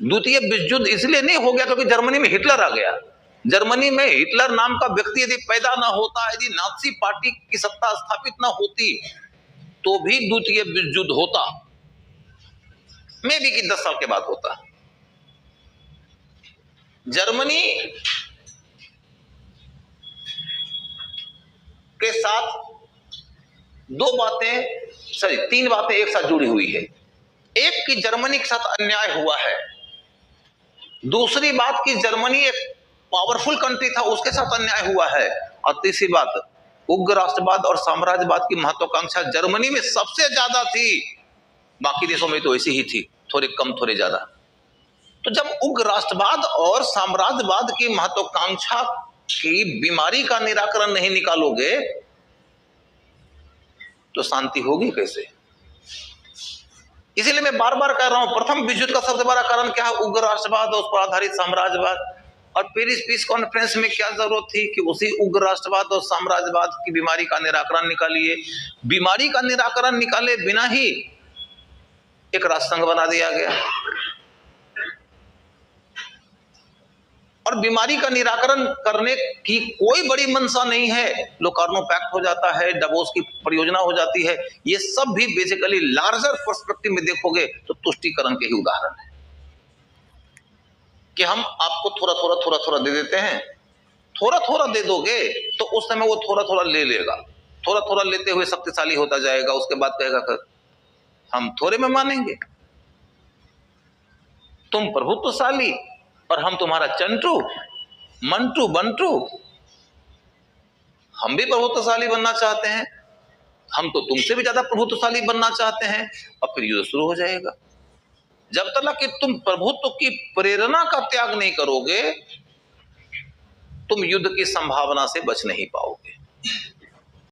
द्वितीय विश्व युद्ध इसलिए नहीं हो गया क्योंकि जर्मनी में हिटलर आ गया। जर्मनी में हिटलर नाम का व्यक्ति यदि पैदा ना होता, यदि नाजी पार्टी की सत्ता स्थापित ना होती, तो भी द्वितीय विश्व युद्ध होता, मे भी कि 10 साल के बाद होता। जर्मनी के साथ तीन बातें एक साथ जुड़ी हुई है। एक कि जर्मनी के साथ अन्याय हुआ है, दूसरी बात कि जर्मनी एक पावरफुल कंट्री था, उसके साथ अन्याय हुआ है, और तीसरी बात उग्र राष्ट्रवाद और साम्राज्यवाद की महत्वाकांक्षा जर्मनी में सबसे ज्यादा थी, बाकी देशों में तो ऐसी ही थी, थोड़े कम थोड़े ज्यादा। तो जब उग्र राष्ट्रवाद और साम्राज्यवाद की महत्वाकांक्षा की बीमारी का निराकरण नहीं निकालोगे तो शांति होगी कैसे? इसीलिए मैं बार बार कह रहा हूं, प्रथम विश्व युद्ध का सबसे बड़ा कारण क्या है? उग्र राष्ट्रवाद और उस पर आधारित साम्राज्यवाद। और पेरिस पीस कॉन्फ्रेंस में क्या जरूरत थी कि उसी उग्र राष्ट्रवाद और साम्राज्यवाद की बीमारी का निराकरण निकालिए। बीमारी का निराकरण निकाले बिना ही एक राष्ट्रसंघ बना दिया गया, और बीमारी का निराकरण करने की कोई बड़ी मंशा नहीं है। लोकार्नो पैक्ट हो जाता है, डावोस की परियोजना हो जाती है, ये सब भी बेसिकली लार्जर पर्सपेक्टिव में देखोगे तो तुष्टीकरण के ही उदाहरण है कि हम आपको थोड़ा थोड़ा दे देते हैं। थोड़ा थोड़ा दे दोगे तो उस समय वो थोड़ा थोड़ा ले लेगा, थोड़ा थोड़ा लेते हुए शक्तिशाली होता जाएगा, उसके बाद कहेगा कि हम थोड़े में मानेंगे, तुम प्रभुत्वशाली और हम तुम्हारा चंटू मंटू बंटू। हम भी प्रभुत्वशाली बनना चाहते हैं, हम तो तुमसे भी ज्यादा प्रभुत्वशाली बनना चाहते हैं, और फिर युद्ध शुरू हो जाएगा। जब तक कि तुम प्रभुत्व की प्रेरणा का त्याग नहीं करोगे, तुम युद्ध की संभावना से बच नहीं पाओगे।